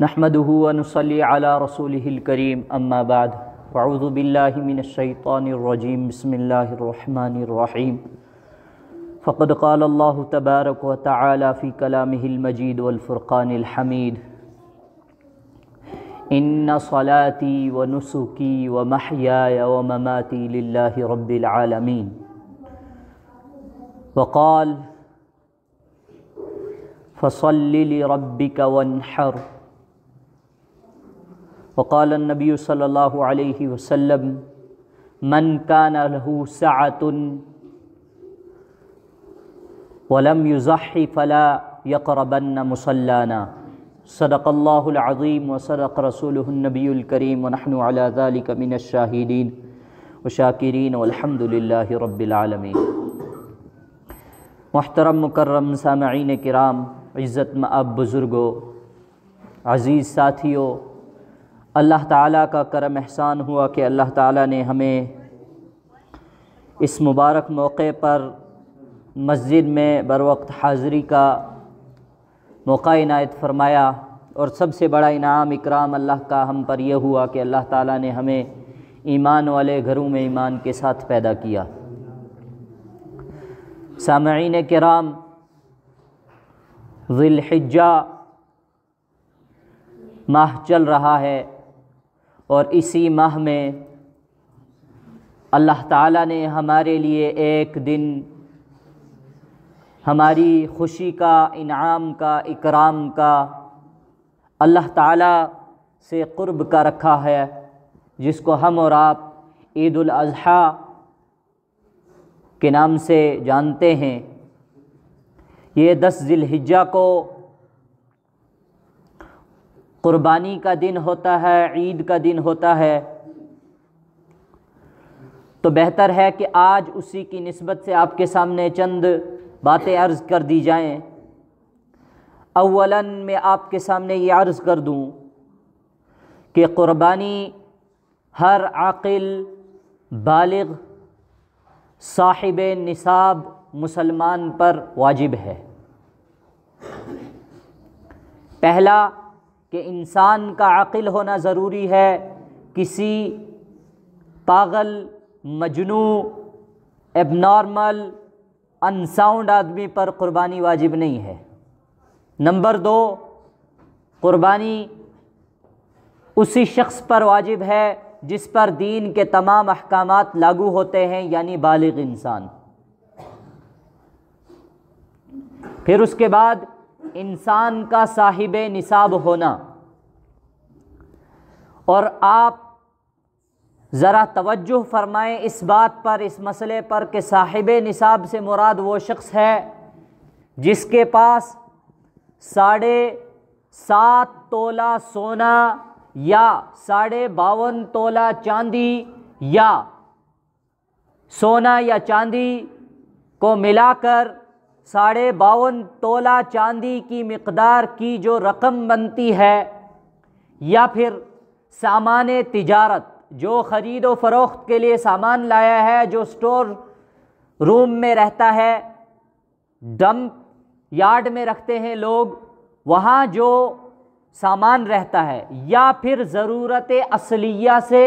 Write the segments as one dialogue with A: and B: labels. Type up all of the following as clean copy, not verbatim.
A: نحمده ونصلي على رسوله الكريم اما بعد اعوذ باللہ من الشیطان الرجیم بسم اللہ الرحمن الرحیم فقد قال اللہ تبارک وتعالی فی کلامہ المجید والفرقان الحمید ان صلاتي ونسكي ومحياي ومماتي لله رب العالمين وقال فصل لربك وانحر وقال النبي صلى الله عليه وسلم من كان له سعة ولم يضحي فلا يقربن مصلانا صدق الله العظيم وصدق رسوله النبي الكريم ونحن على ذلك من الشاهدين والشاكرين والحمد لله رب العالمين۔ محترم مکرم سامعین کرام، عزت مآب بزرگوں، عزیز ساتھیوں، اللہ تعالیٰ کا کرم احسان ہوا کہ اللہ تعالیٰ نے ہمیں اس مبارک موقع پر مسجد میں بروقت حاضری کا موقع عنایت فرمایا، اور سب سے بڑا انعام اکرام اللہ کا ہم پر یہ ہوا کہ اللہ تعالیٰ نے ہمیں ایمان والے گھروں میں ایمان کے ساتھ پیدا کیا۔ سامعین کرام، ذی الحجہ ماہ چل رہا ہے، اور اسی ماہ میں اللہ تعالیٰ نے ہمارے لیے ایک دن ہماری خوشی کا، انعام کا، اکرام کا، اللہ تعالیٰ سے قرب کا رکھا ہے، جس کو ہم اور آپ عید الاضحیٰ کے نام سے جانتے ہیں۔ یہ 10 ذی الحجہ کو قربانی کا دن ہوتا ہے، عید کا دن ہوتا ہے، تو بہتر ہے کہ آج اسی کی نسبت سے آپ کے سامنے چند باتیں عرض کر دی جائیں۔ اولاً میں آپ کے سامنے یہ عرض کر دوں کہ قربانی ہر عاقل، بالغ، صاحب نصاب مسلمان پر واجب ہے۔ پہلا کہ انسان کا عاقل ہونا ضروری ہے، کسی پاگل، مجنون، ایب نارمل، ان ساؤنڈ آدمی پر قربانی واجب نہیں ہے۔ نمبر 2، قربانی اسی شخص پر واجب ہے جس پر دین کے تمام احکامات لاگو ہوتے ہیں، یعنی بالغ انسان۔ پھر اس کے بعد انسان کا صاحب نصاب ہونا، اور آپ ذرا توجہ فرمائیں اس بات پر، اس مسئلے پر کہ صاحب نصاب سے مراد وہ شخص ہے جس کے پاس 7.5 تولہ سونا یا 52.5 تولہ چاندی یا سونا یا چاندی کو ملا کر 52.5 تولہ چاندی کی مقدار کی جو رقم بنتی ہے، یا پھر سامان تجارت جو خرید و فروخت کے لیے سامان لایا ہے، جو سٹور روم میں رہتا ہے، ڈمپ یارڈ میں رکھتے ہیں لوگ، وہاں جو سامان رہتا ہے، یا پھر ضرورت اصلیہ سے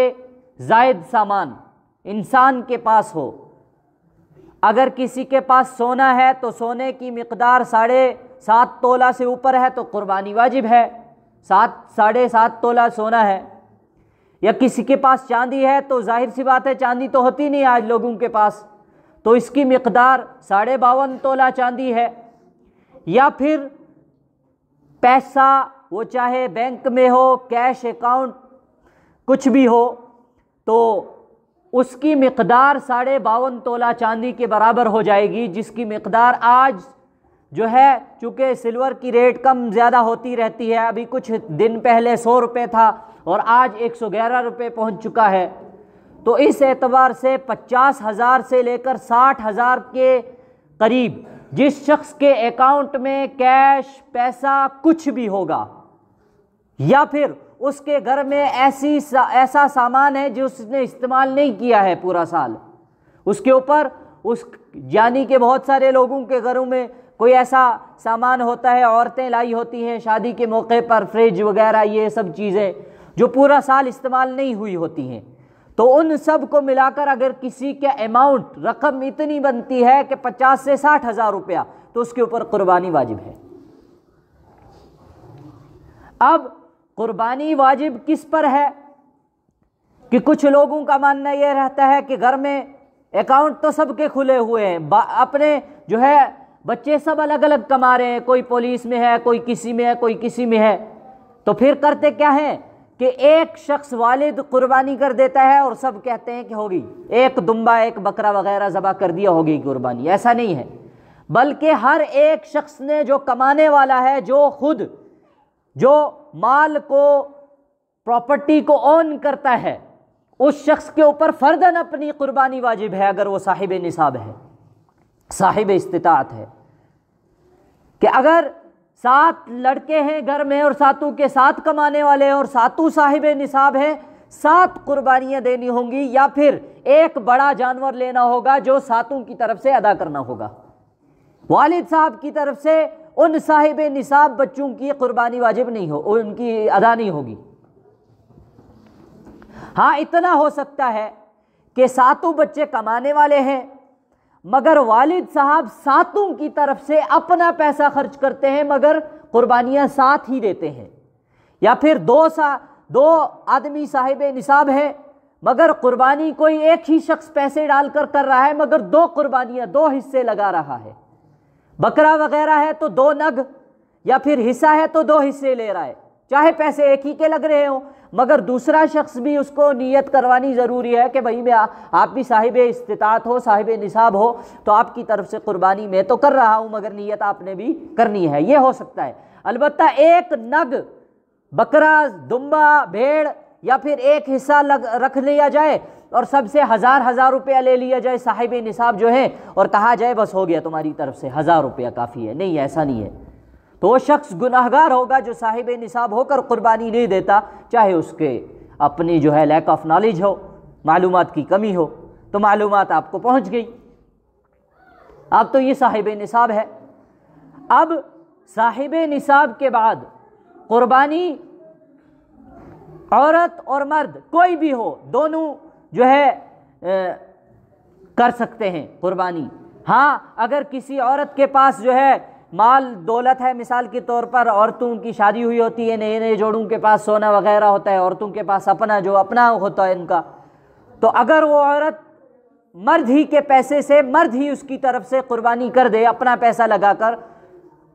A: زائد سامان انسان کے پاس ہو۔ اگر کسی کے پاس سونا ہے تو سونے کی مقدار 7.5 تولہ سے اوپر ہے تو قربانی واجب ہے، 7.5 تولہ سونا ہے۔ یا کسی کے پاس چاندی ہے تو ظاہر سی بات ہے، چاندی تو ہوتی نہیں آج لوگوں کے پاس، تو اس کی مقدار 52.5 تولہ چاندی ہے۔ یا پھر پیسہ، وہ چاہے بینک میں ہو، کیش اکاؤنٹ، کچھ بھی ہو، تو اس کی مقدار 52.5 تولہ چاندی کے برابر ہو جائے گی، جس کی مقدار آج جو ہے، چونکہ سلور کی ریٹ کم زیادہ ہوتی رہتی ہے، ابھی کچھ دن پہلے 100 روپے تھا اور آج 111 روپے پہنچ چکا ہے، تو اس اعتبار سے 50,000 سے لے کر 60,000 کے قریب جس شخص کے اکاؤنٹ میں کیش پیسہ کچھ بھی ہوگا، یا پھر اس کے گھر میں ایسا سامان ہے جو اس نے استعمال نہیں کیا ہے پورا سال، اس کے اوپر یعنی کہ بہت سارے لوگوں کے گھروں میں کوئی ایسا سامان ہوتا ہے، عورتیں لائی ہوتی ہیں شادی کے موقع پر، فریج وغیرہ یہ سب چیزیں جو پورا سال استعمال نہیں ہوئی ہوتی ہیں، تو ان سب کو ملا کر اگر کسی کے اماؤنٹ رقم اتنی بنتی ہے کہ 50 سے 60 ہزار روپیہ، تو اس کے اوپر قربانی واجب ہے۔ اب قربانی واجب کس پر ہے کہ کچھ لوگوں کا ماننا یہ رہتا ہے کہ گھر میں اکاؤنٹ تو سب کے کھلے ہوئے ہیں، اپنے جو ہے بچے سب الگ الگ کما رہے ہیں، کوئی پولیس میں ہے، کوئی کسی میں ہے، کوئی کسی میں ہے، تو پھر کرتے کیا ہیں کہ ایک شخص والد قربانی کر دیتا ہے اور سب کہتے ہیں کہ ہوگی، ایک دمبا ایک بکرا وغیرہ ذبح کر دیا، ہوگی قربانی۔ ایسا نہیں ہے، بلکہ ہر ایک شخص نے جو کمانے والا ہے، جو خود جو مال کو پراپرٹی کو اون کرتا ہے، اس شخص کے اوپر فرداً اپنی قربانی واجب ہے، اگر وہ صاحب نصاب ہے، صاحب استطاعت ہے، کہ اگر 7 لڑکے ہیں گھر میں اور ساتوں کے 7 کمانے والے ہیں اور ساتوں صاحب نصاب ہیں، 7 قربانیاں دینی ہوں گی، یا پھر ایک بڑا جانور لینا ہوگا جو ساتوں کی طرف سے ادا کرنا ہوگا۔ والد صاحب کی طرف سے ان صاحب نصاب بچوں کی قربانی واجب نہیں ہو، ان کی ادا نہیں ہوگی۔ ہاں اتنا ہو سکتا ہے کہ 7 بچے کمانے والے ہیں، مگر والد صاحب 7 کی طرف سے اپنا پیسہ خرچ کرتے ہیں، مگر قربانیاں 7 ہی دیتے ہیں، یا پھر 2 آدمی صاحب نصاب ہے، مگر قربانی کوئی ایک ہی شخص پیسے ڈال کر رہا ہے، مگر 2 قربانیاں 2 حصے لگا رہا ہے، بکرا وغیرہ ہے تو 2 نگ، یا پھر حصہ ہے تو 2 حصے لے رہا ہے، چاہے پیسے ایک ہی کے لگ رہے ہوں، مگر دوسرا شخص بھی اس کو نیت کروانی ضروری ہے کہ بھائی آپ بھی صاحب استطاعت ہو، صاحب نصاب ہو، تو آپ کی طرف سے قربانی میں تو کر رہا ہوں، مگر نیت آپ نے بھی کرنی ہے۔ یہ ہو سکتا ہے۔ البتہ ایک نگ بکرا، دمبا، بھیڑ، یا پھر ایک حصہ رکھ لیا جائے اور سب سے 1000 روپیہ لے لیا جائے صاحب نصاب جو ہے، اور کہا جائے بس ہو گیا تمہاری طرف سے 1000 روپیہ کافی ہے، نہیں، ایسا نہیں ہے۔ تو وہ شخص گناہگار ہوگا جو صاحب نصاب ہو کر قربانی نہیں دیتا، چاہے اس کے اپنی جو ہے لیک آف نالج ہو، معلومات کی کمی ہو، تو معلومات آپ کو پہنچ گئی، اب تو یہ صاحب نصاب ہے۔ اب صاحب نصاب کے بعد قربانی عورت اور مرد کوئی بھی ہو، دونوں جو ہے کر سکتے ہیں قربانی۔ ہاں اگر کسی عورت کے پاس جو ہے مال دولت ہے، مثال کے طور پر عورتوں کی شادی ہوئی ہوتی ہے، نئے نئے جوڑوں کے پاس سونا وغیرہ ہوتا ہے، عورتوں کے پاس اپنا جو اپنا ہوتا ہے ان کا، تو اگر وہ عورت مرد ہی کے پیسے سے، مرد ہی اس کی طرف سے قربانی کر دے اپنا پیسہ لگا کر،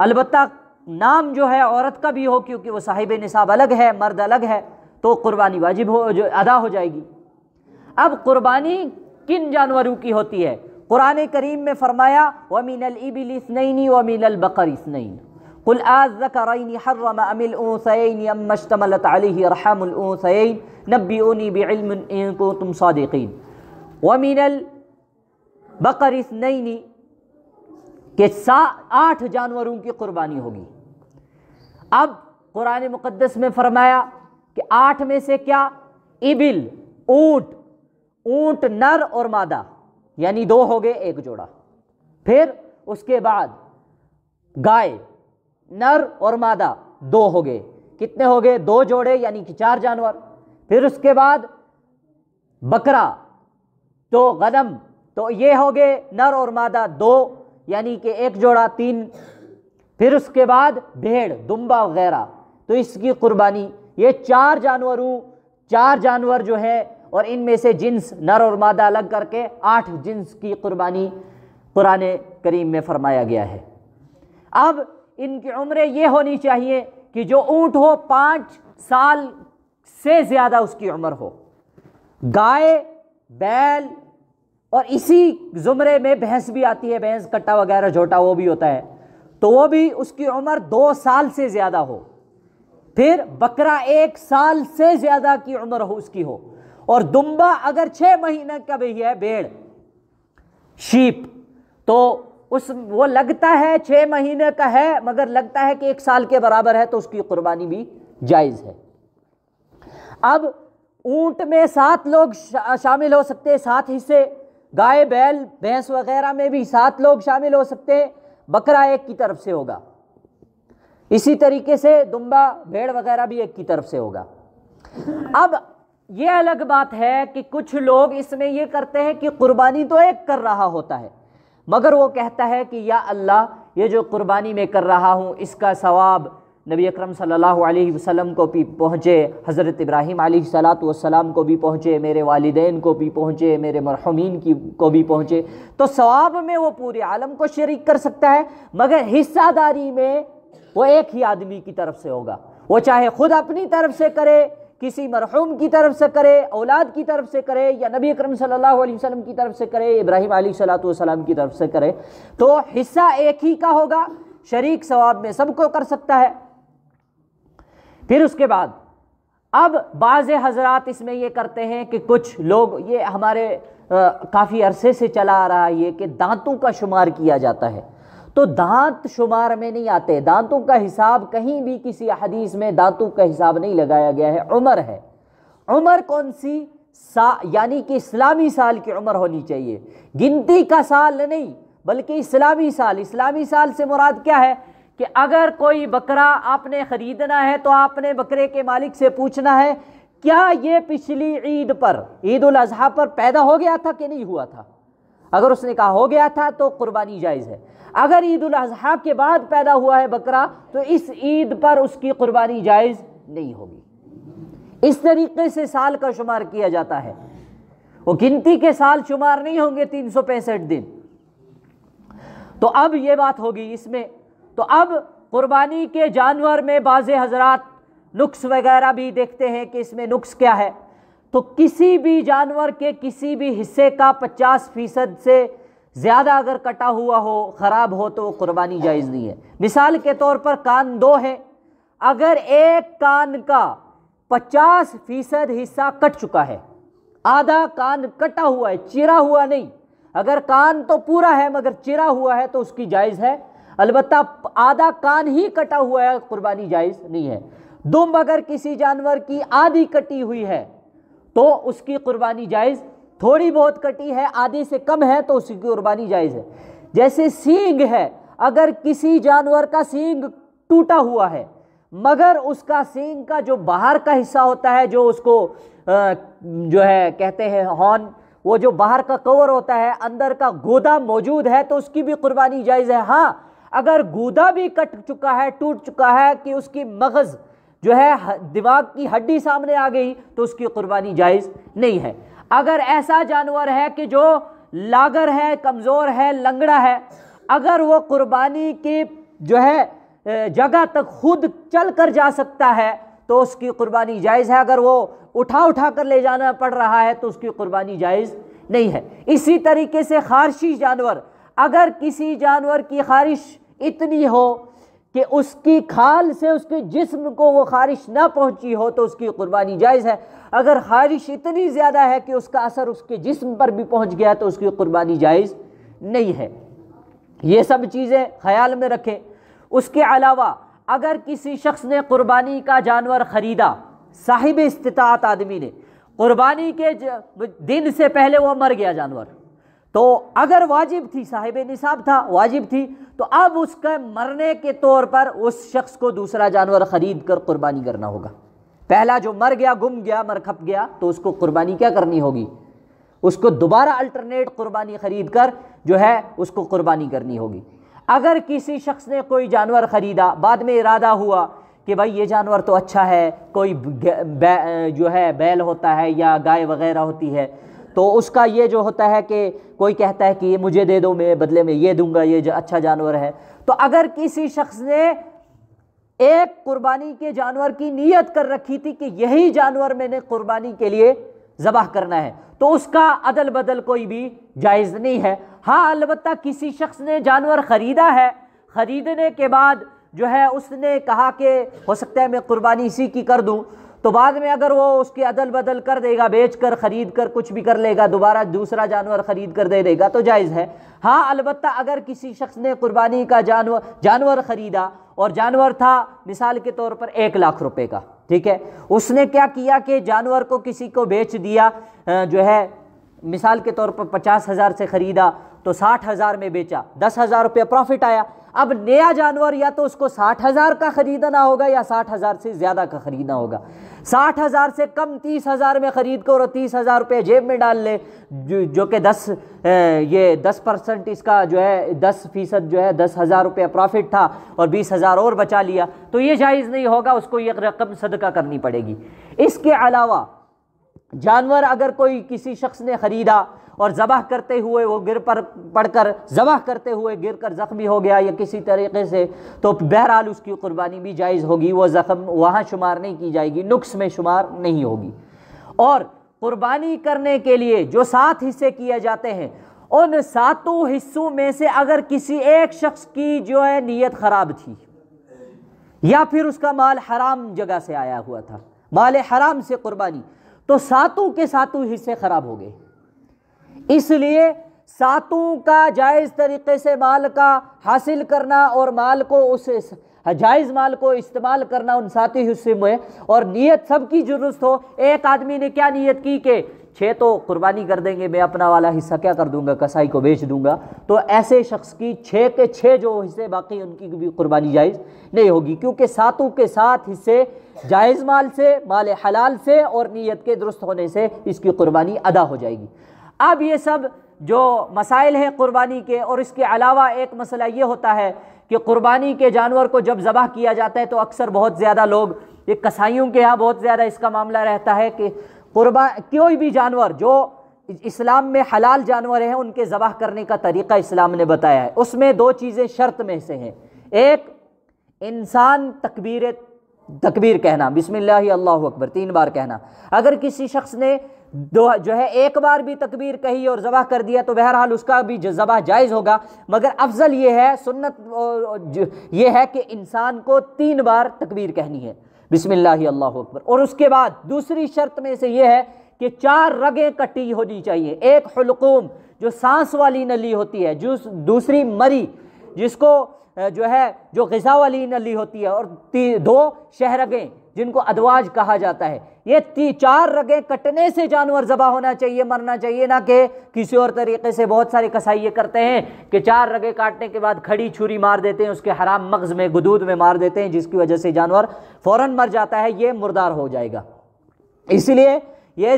A: البتہ نام جو ہے عورت کا بھی ہو کیونکہ وہ صاحب نصاب الگ ہے، مرد الگ ہے، تو قربانی واجب ہو، جو ادا ہو جائے گی۔ اب قربانی کن جانوروں کی ہوتی ہے؟ قرآن کریم میں فرمایا وَمِنَ الْإِبِلِ اثْنَيْنِ وَمِنَ الْبَقَرِ اثْنَيْنِ قُلْ آلذَّكَرَيْنِ حَرَّمَ أَمِ الْأُنثَيَيْنِ أَمَّا اشْتَمَلَتْ عَلَيْهِ أَرْحَامُ الْأُنثَيَيْنِ نَبِّئُونِي بِعِلْمٍ إِن كُنتُمْ صَادِقِينَ۔ وَمِنَ الْبَقَرِ اثْنَيْنِ کہ 8 جانوروں کی قربانی ہوگی۔ اب قرآن مقدس میں فرمایا کہ 8 میں سے کیا؟ ابل، اونٹ نر اور مادہ، یعنی 2 ہو گئے، 1 جوڑا۔ پھر اس کے بعد گائے، نر اور مادہ 2 ہو گئے، کتنے ہو گئے؟ 2 جوڑے، یعنی کہ 4 جانور۔ پھر اس کے بعد بکرا، تو غنم، تو یہ ہو گئے نر اور مادہ 2، یعنی کہ 1 جوڑا 3۔ پھر اس کے بعد بھیڑ، دمبا وغیرہ، تو اس کی قربانی یہ 4 جانور جو ہے، اور ان میں سے جنس نر اور مادہ الگ کر کے 8 جنس کی قربانی قرآن کریم میں فرمایا گیا ہے۔ اب ان کی عمریں یہ ہونی چاہیے کہ جو اونٹ ہو 5 سال سے زیادہ اس کی عمر ہو، گائے، بیل، اور اسی زمرے میں بھینس بھی آتی ہے، بھینس کٹا وغیرہ جھوٹا وہ بھی ہوتا ہے، تو وہ بھی اس کی عمر 2 سال سے زیادہ ہو۔ پھر بکرا 1 سال سے زیادہ کی عمر ہو اس کی ہو، اور دمبا اگر 6 مہینے کا بھی ہے، بھیڑ، شیپ، تو وہ لگتا ہے 6 مہینے کا ہے مگر لگتا ہے کہ 1 سال کے برابر ہے، تو اس کی قربانی بھی جائز ہے۔ اب اونٹ میں 7 لوگ شامل ہو سکتے ہیں، 7 حصے، گائے، بیل، بھینس وغیرہ میں بھی 7 لوگ شامل ہو سکتے ہیں، بکرا ایک کی طرف سے ہوگا، اسی طریقے سے دمبا بھیڑ وغیرہ بھی ایک کی طرف سے ہوگا۔ اب یہ الگ بات ہے کہ کچھ لوگ اس میں یہ کرتے ہیں کہ قربانی تو ایک کر رہا ہوتا ہے، مگر وہ کہتا ہے کہ یا اللہ یہ جو قربانی میں کر رہا ہوں اس کا ثواب نبی اکرم صلی اللہ علیہ وسلم کو بھی پہنچے، حضرت ابراہیم علیہ السلام کو بھی پہنچے، میرے والدین کو بھی پہنچے، میرے مرحومین کو بھی پہنچے، تو ثواب میں وہ پورے عالم کو شریک کر سکتا ہے، مگر حصہ داری میں وہ ایک ہی آدمی کی طرف سے ہوگا، وہ چاہے خود اپنی طرف سے کرے، کسی مرحوم کی طرف سے کرے، اولاد کی طرف سے کرے، یا نبی اکرم صلی اللہ علیہ وسلم کی طرف سے کرے، ابراہیم علیہ السلام کی طرف سے کرے، تو حصہ ایک ہی کا ہوگا، شریک ثواب میں سب کو کر سکتا ہے۔ پھر اس کے بعد اب بعض حضرات اس میں یہ کرتے ہیں کہ کچھ لوگ، یہ ہمارے کافی عرصے سے چلا آ رہا ہے یہ کہ دانتوں کا شمار کیا جاتا ہے، تو دانت شمار میں نہیں آتے، دانتوں کا حساب کہیں بھی کسی حدیث میں دانتوں کا حساب نہیں لگایا گیا ہے، عمر ہے۔ عمر کون سی؟ یعنی کہ اسلامی سال کی عمر ہونی چاہیے، گنتی کا سال نہیں بلکہ اسلامی سال۔ اسلامی سال سے مراد کیا ہے کہ اگر کوئی بکرا آپ نے خریدنا ہے تو آپ نے بکرے کے مالک سے پوچھنا ہے کیا یہ پچھلی عید پر، عید الاضحیٰ پر پیدا ہو گیا تھا کہ نہیں ہوا تھا؟ اگر اس نے کہا ہو گیا تھا تو قربانی جائز ہے، اگر عید الاضحیٰ کے بعد پیدا ہوا ہے بکرا تو اس عید پر اس کی قربانی جائز نہیں ہوگی۔ اس طریقے سے سال کا شمار کیا جاتا ہے، وہ گنتی کے سال شمار نہیں ہوں گے 365 دن۔ تو اب یہ بات ہوگی اس میں۔ تو اب قربانی کے جانور میں بعض حضرات نقص وغیرہ بھی دیکھتے ہیں کہ اس میں نقص کیا ہے، تو کسی بھی جانور کے کسی بھی حصے کا 50% سے زیادہ اگر کٹا ہوا ہو، خراب ہو، تو قربانی جائز نہیں ہے۔ مثال کے طور پر کان دو ہیں، اگر ایک کان کا 50% حصہ کٹ چکا ہے، آدھا کان کٹا ہوا ہے، چرا ہوا نہیں، اگر کان تو پورا ہے مگر چرا ہوا ہے تو اس کی جائز ہے، البتہ آدھا کان ہی کٹا ہوا ہے قربانی جائز نہیں ہے۔ دم اگر کسی جانور کی آدھی کٹی ہوئی ہے تو اس کی قربانی جائز، تھوڑی بہت کٹی ہے، آدھی سے کم ہے تو اس کی قربانی جائز ہے۔ جیسے سینگ ہے، اگر کسی جانور کا سینگ ٹوٹا ہوا ہے مگر اس کا سینگ کا جو باہر کا حصہ ہوتا ہے، جو اس کو جو ہے کہتے ہیں ہارن، وہ جو باہر کا کور ہوتا ہے، اندر کا گودا موجود ہے تو اس کی بھی قربانی جائز ہے۔ ہاں اگر گودا بھی کٹ چکا ہے، ٹوٹ چکا ہے کہ اس کی مغز جو ہے دماغ کی ہڈی سامنے آ گئی تو اس کی قربانی جائز نہیں ہے۔ اگر ایسا جانور ہے کہ جو لاگر ہے، کمزور ہے، لنگڑا ہے، اگر وہ قربانی کی جو ہے جگہ تک خود چل کر جا سکتا ہے تو اس کی قربانی جائز ہے، اگر وہ اٹھا کر لے جانا پڑ رہا ہے تو اس کی قربانی جائز نہیں ہے۔ اسی طریقے سے خارشی جانور، اگر کسی جانور کی خارش اتنی ہو کہ اس کی کھال سے اس کے جسم کو وہ خارش نہ پہنچی ہو تو اس کی قربانی جائز ہے، اگر خارش اتنی زیادہ ہے کہ اس کا اثر اس کے جسم پر بھی پہنچ گیا تو اس کی قربانی جائز نہیں ہے۔ یہ سب چیزیں خیال میں رکھیں۔ اس کے علاوہ اگر کسی شخص نے قربانی کا جانور خریدا، صاحب استطاعت آدمی نے، قربانی کے دن سے پہلے وہ مر گیا جانور، تو اگر واجب تھی، صاحب نصاب تھا، واجب تھی، تو اب اس کے مرنے کے طور پر اس شخص کو دوسرا جانور خرید کر قربانی کرنا ہوگا۔ پہلا جو مر گیا، گم گیا، مر کھپ گیا، تو اس کو قربانی کیا کرنی ہوگی؟ اس کو دوبارہ الٹرنیٹ قربانی خرید کر جو ہے اس کو قربانی کرنی ہوگی۔ اگر کسی شخص نے کوئی جانور خریدا، بعد میں ارادہ ہوا کہ بھائی یہ جانور تو اچھا ہے، کوئی جو ہے بیل ہوتا ہے یا گائے وغیرہ ہوتی ہے، تو اس کا یہ جو ہوتا ہے کہ کوئی کہتا ہے کہ یہ مجھے دے دو، میں بدلے میں یہ دوں گا، یہ اچھا جانور ہے، تو اگر کسی شخص نے ایک قربانی کے جانور کی نیت کر رکھی تھی کہ یہی جانور میں نے قربانی کے لیے ذبح کرنا ہے، تو اس کا عدل بدل کوئی بھی جائز نہیں ہے۔ ہاں البتہ کسی شخص نے جانور خریدا ہے، خریدنے کے بعد جو ہے اس نے کہا کہ ہو سکتا ہے میں قربانی اسی کی کر دوں، تو بعد میں اگر وہ اس کی عدل بدل کر دے گا، بیچ کر، خرید کر، کچھ بھی کر لے گا، دوبارہ دوسرا جانور خرید کر دے گا تو جائز ہے۔ ہاں البتہ اگر کسی شخص نے قربانی کا جانور خریدا اور جانور تھا مثال کے طور پر 1,00,000 روپے کا، ٹھیک ہے، اس نے کیا کیا کہ جانور کو کسی کو بیچ دیا، جو ہے مثال کے طور پر 50,000 سے خریدا، تو 60,000 میں بیچا، 10,000 روپے پروفٹ آیا۔ اب نیا جانور یا تو اس کو 60,000 کا خریدنا ہوگا یا 60,000 سے زیادہ کا خریدنا ہوگا۔ 60,000 سے کم 30,000 میں خرید کر اور 30,000 روپے جیب میں ڈال لے، جو کہ 10% اس کا جو ہے 10% جو ہے 10,000 روپے پروفٹ تھا اور 20,000 اور بچا لیا، تو یہ جائز نہیں ہوگا، اس کو یہ رقم صدقہ کرنی پڑے گی۔ اس کے علاوہ جانور اگر کوئی کسی شخص نے خریدا اور ذبح کرتے ہوئے وہ ذبح کرتے ہوئے گر کر زخمی ہو گیا یا کسی طریقے سے، تو بہرحال اس کی قربانی بھی جائز ہوگی، وہ زخم وہاں شمار نہیں کی جائے گی، نقص میں شمار نہیں ہوگی۔ اور قربانی کرنے کے لیے جو 7 حصے کیے جاتے ہیں، ان 7 حصوں میں سے اگر کسی ایک شخص کی جو ہے نیت خراب تھی یا پھر اس کا مال حرام جگہ سے آیا ہوا تھا، مال حرام سے قربانی، تو 7 کے 7 حصے خراب ہو گئے۔ اس لیے 7 کا جائز طریقے سے مال کا حاصل کرنا اور مال کو اس جائز مال کو استعمال کرنا ان 7 حصے میں، اور نیت سب کی درست ہو۔ ایک آدمی نے کیا نیت کی کہ 6 تو قربانی کر دیں گے، میں اپنا والا حصہ کیا کر دوں گا، کسائی کو بیچ دوں گا، تو ایسے شخص کی 6 کے 6 جو حصے باقی ان کی بھی قربانی جائز نہیں ہوگی، کیونکہ 7 کے 7 حصے جائز مال سے، مال حلال سے اور نیت کے درست ہونے سے اس کی قربانی ادا ہو جائے گی۔ اب یہ سب جو مسائل ہیں قربانی کے، اور اس کے علاوہ ایک مسئلہ یہ ہوتا ہے کہ قربانی کے جانور کو جب ذبح کیا جاتا ہے تو اکثر بہت زیادہ لوگ، یہ کسائیوں کے ہاں بہت زیادہ اس کا معاملہ رہتا ہے کہ کوئی بھی جانور جو اسلام میں حلال جانور ہیں ان کے ذبح کرنے کا طریقہ اسلام نے بتایا ہے، اس میں 2 چیزیں شرط میں سے ہیں۔ ایک، انسان تکبیر کہنا، بسم اللہ اللہ اکبر 3 بار کہنا۔ اگر کسی شخص نے جو ہے 1 بار بھی تکبیر کہی اور ذبح کر دیا تو بہرحال اس کا بھی ذبح جائز ہوگا، مگر افضل یہ ہے، سنت یہ ہے کہ انسان کو 3 بار تکبیر کہنی ہے، بسم اللہ اللہ اکبر۔ اور اس کے بعد دوسری شرط میں سے یہ ہے کہ 4 رگیں کٹی ہونی چاہیے، ایک حلقوم جو سانس والی نلی ہوتی ہے، دوسری مری جس کو جو غذا والی نلی ہوتی ہے، اور 2 شہرگیں جن کو ادواج کہا جاتا ہے۔ یہ 4 رگیں کٹنے سے جانور ذبح ہونا چاہیے، مرنا چاہیے، نہ کہ کسی اور طریقے سے۔ بہت سارے کسائی یہ کرتے ہیں کہ 4 رگیں کاٹنے کے بعد کھڑی چھری مار دیتے ہیں اس کے حرام مغز میں، گدود میں مار دیتے ہیں، جس کی وجہ سے جانور فوراً مر جاتا ہے، یہ مردار ہو جائے گا۔ اس لیے یہ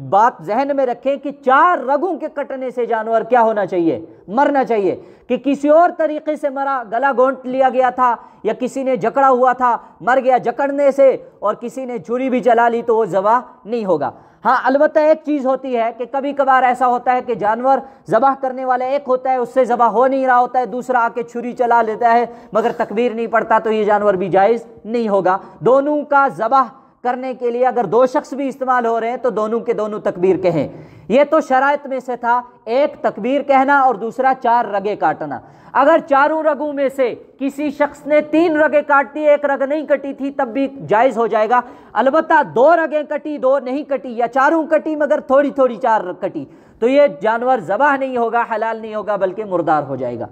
A: بات ذہن میں رکھیں کہ 4 رگوں کے کٹنے سے جانور کیا ہونا چاہیے، مرنا چاہیے۔ کہ کسی اور طریقے سے مرا، گلا گھونٹ لیا گیا تھا یا کسی نے جکڑا ہوا تھا مر گیا جکڑنے سے، اور کسی نے چھری بھی چلا لی تو وہ ذبح نہیں ہوگا۔ ہاں البتہ ایک چیز ہوتی ہے کہ کبھی کبھار ایسا ہوتا ہے کہ جانور ذبح کرنے والا ایک ہوتا ہے، اس سے ذبح ہو نہیں رہا ہوتا ہے، دوسرا آ کے چھری چلا لیتا ہے مگر تکبیر نہیں پڑتا، تو یہ جانور بھی جائز نہیں ہوگا۔ دونوں کا ذبح کرنے کے لیے اگر 2 شخص بھی استعمال ہو رہے ہیں تو دونوں کے دونوں تکبیر کہیں۔ یہ تو شرائط میں سے تھا، ایک تکبیر کہنا اور دوسرا 4 رگیں کاٹنا۔ اگر 4 رگوں میں سے کسی شخص نے 3 رگیں کاٹ دی، 1 رگ نہیں کٹی تھی، تب بھی جائز ہو جائے گا۔ البتہ 2 رگیں کٹی، 2 نہیں کٹی، یا 4 کٹی مگر تھوڑی تھوڑی 4 کٹی، تو یہ جانور ذبح نہیں ہوگا، حلال نہیں ہوگا، بلکہ مردار ہو جائے گا۔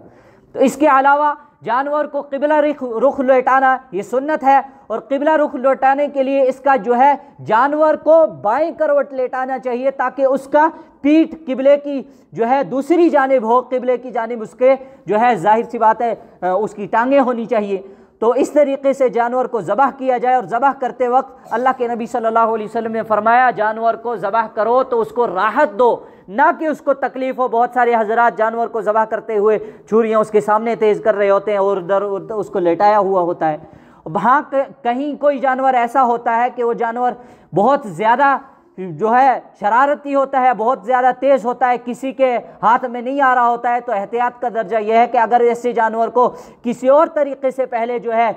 A: تو اس کے علاوہ جانور کو قبلہ رخ لوٹانا یہ سنت ہے، اور قبلہ رخ لوٹانے کے لیے اس کا جو ہے جانور کو بائیں کروٹ لیٹانا چاہیے تاکہ اس کا پیٹھ قبلے کی جو ہے دوسری جانب ہو، قبلے کی جانب اس کے جو ہے ظاہر سی بات ہے اس کی ٹانگیں ہونی چاہیے۔ تو اس طریقے سے جانور کو ذبح کیا جائے، اور ذبح کرتے وقت اللہ کے نبی صلی اللہ علیہ وسلم نے فرمایا جانور کو ذبح کرو تو اس کو راحت دو، نہ کہ اس کو تکلیف ہو۔ بہت سارے حضرات جانور کو ذبح کرتے ہوئے چھریاں اس کے سامنے تیز کر رہے ہوتے ہیں اور ادھر اس کو لیٹایا ہوا ہوتا ہے۔ وہاں کہیں کوئی جانور ایسا ہوتا ہے کہ وہ جانور بہت زیادہ جو ہے شرارتی ہوتا ہے، بہت زیادہ تیز ہوتا ہے، کسی کے ہاتھ میں نہیں آ رہا ہوتا ہے، تو احتیاط کا درجہ یہ ہے کہ اگر ایسے جانور کو کسی اور طریقے سے پہلے جو ہے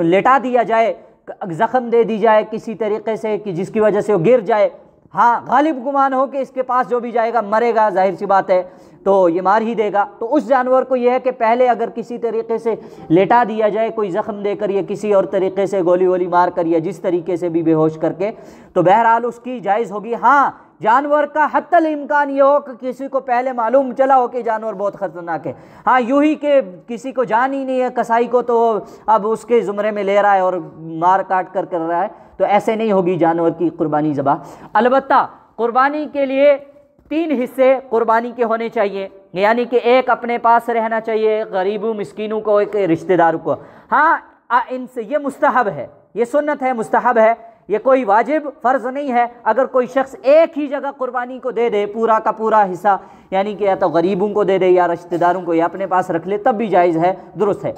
A: لٹا دیا جائے، زخم دے دی جائے کسی طریقے سے کہ جس کی وجہ سے وہ گر جائے، ہاں غالب گمان ہو کہ اس کے پاس جو بھی جائے گا مرے گا، ظاہر سی بات ہے تو یہ مار ہی دے گا، تو اس جانور کو یہ ہے کہ پہلے اگر کسی طریقے سے لیٹا دیا جائے، کوئی زخم دے کر یا کسی اور طریقے سے گولی وولی مار کر یا جس طریقے سے بھی بے ہوش کر کے، تو بہرحال اس کی جائز ہوگی۔ ہاں جانور کا حتی الامکان یہ ہو کہ کسی کو پہلے معلوم چلا ہو کہ جانور بہت خطرناک ہے، ہاں یوں ہی کہ کسی کو جان ہی نہیں ہے کسائی کو تو اب اس کے زمرے میں لے رہا ہے اور مار کاٹ کر رہا ہے، تو ایسے نہیں ہوگی جانور کی قربانی ذبح۔ البتہ قربانی کے لیے 3 حصے قربانی کے ہونے چاہیے۔ یعنی کہ ایک اپنے پاس رہنا چاہیے، غریبوں مسکینوں کو، ایک رشتہ داروں کو۔ ہاں ان سے یہ مستحب ہے، یہ سنت ہے، مستحب ہے، یہ کوئی واجب فرض نہیں ہے۔ اگر کوئی شخص ایک ہی جگہ قربانی کو دے دے پورا کا پورا حصہ، یعنی کہ یا تو غریبوں کو دے دے یا رشتہ داروں کو، یا اپنے پاس رکھ لے، تب بھی جائز ہے، درست ہے۔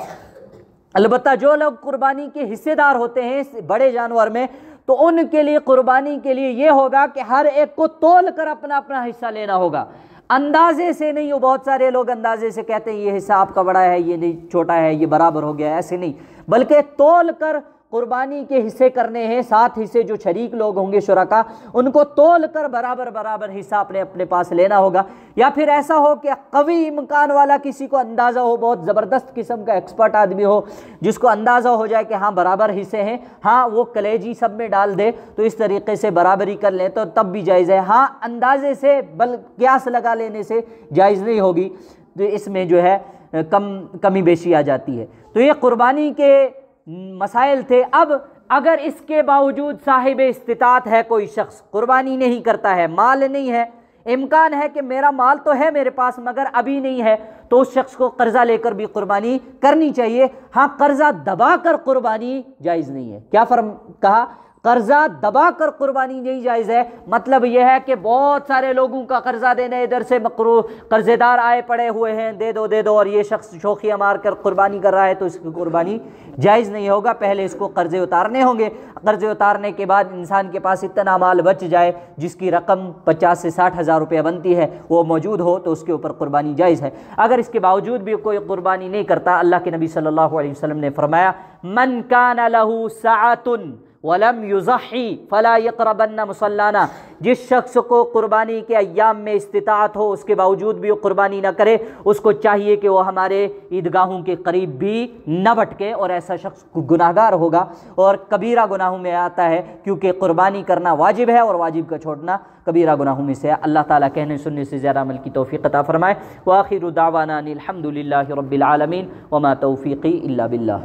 A: البتہ جو لوگ قربانی کے حصے دار ہوتے ہیں اس بڑے جانور میں، تو ان کے لیے قربانی کے لیے یہ ہوگا کہ ہر ایک کو تول کر اپنا اپنا حصہ لینا ہوگا، اندازے سے نہیں۔ وہ بہت سارے لوگ اندازے سے کہتے ہیں یہ حصہ آپ کا بڑا ہے، یہ نہیں چھوٹا ہے، یہ برابر ہو گیا، ایسے نہیں، بلکہ تول کر قربانی کے حصے کرنے ہیں، 7 حصے جو شریک لوگ ہوں گے شرکا، ان کو تول کر برابر برابر حصہ اپنے اپنے پاس لینا ہوگا۔ یا پھر ایسا ہو کہ قوی امکان والا کسی کو اندازہ ہو، بہت زبردست قسم کا ایکسپرٹ آدمی ہو جس کو اندازہ ہو جائے کہ ہاں برابر حصے ہیں، ہاں وہ کلیجی سب میں ڈال دے، تو اس طریقے سے برابری کر لیں تو تب بھی جائز ہے۔ ہاں اندازے سے قیاس لگا لینے سے جائز نہیں ہوگی، تو اس میں جو ہے کمی بیشی آ جاتی ہے۔ تو یہ قربانی کے مسائل تھے۔ اب اگر اس کے باوجود صاحب استطاعت ہے، کوئی شخص قربانی نہیں کرتا ہے، مال نہیں ہے، امکان ہے کہ میرا مال تو ہے میرے پاس مگر ابھی نہیں ہے، تو اس شخص کو قرضہ لے کر بھی قربانی کرنی چاہیے۔ ہاں قرضہ دبا کر قربانی جائز نہیں ہے۔ کیا کہا؟ قرضہ دبا کر قربانی نہیں جائز ہے۔ مطلب یہ ہے کہ بہت سارے لوگوں کا قرضہ دینے، ادھر سے قرضے دار آئے پڑے ہوئے ہیں، دے دو دے دو، اور یہ شخص شوخیاں مار کر قربانی کر رہا ہے، تو اس کی قربانی جائز نہیں ہوگا۔ پہلے اس کو قرضے اتارنے ہوں گے، قرضے اتارنے کے بعد انسان کے پاس اتنا مال بچ جائے جس کی رقم 50 سے 60 ہزار روپیہ بنتی ہے، وہ موجود ہو تو اس کے اوپر قربانی جائز ہے۔ اگر اس کے باوجود بھی کوئی قربانی نہیں کرتا، اللہ کے نبی صلی اللہ علیہ وسلم نے فرمایا من کان لہ سعۃ وَلَمْ يُضَحِّ فَلَا يَقْرَبَنَّ مُصَلَّانَا، جس شخص کو قربانی کے ایام میں استطاعت ہو اس کے باوجود بھی وہ قربانی نہ کرے، اس کو چاہیے کہ وہ ہمارے عیدگاہوں کے قریب بھی نہ بھٹکے، اور ایسا شخص گناہگار ہوگا اور کبیرہ گناہوں میں آتا ہے، کیونکہ قربانی کرنا واجب ہے اور واجب کا چھوڑنا کبیرہ گناہوں میں سے ہے۔ اللہ تعالیٰ کہنے سننے سے زیادہ عمل کی توفیق عطا فرمائے۔ وآخر دعوانا الحمد للہ رب العالمین، وما توفیقی الا باللہ۔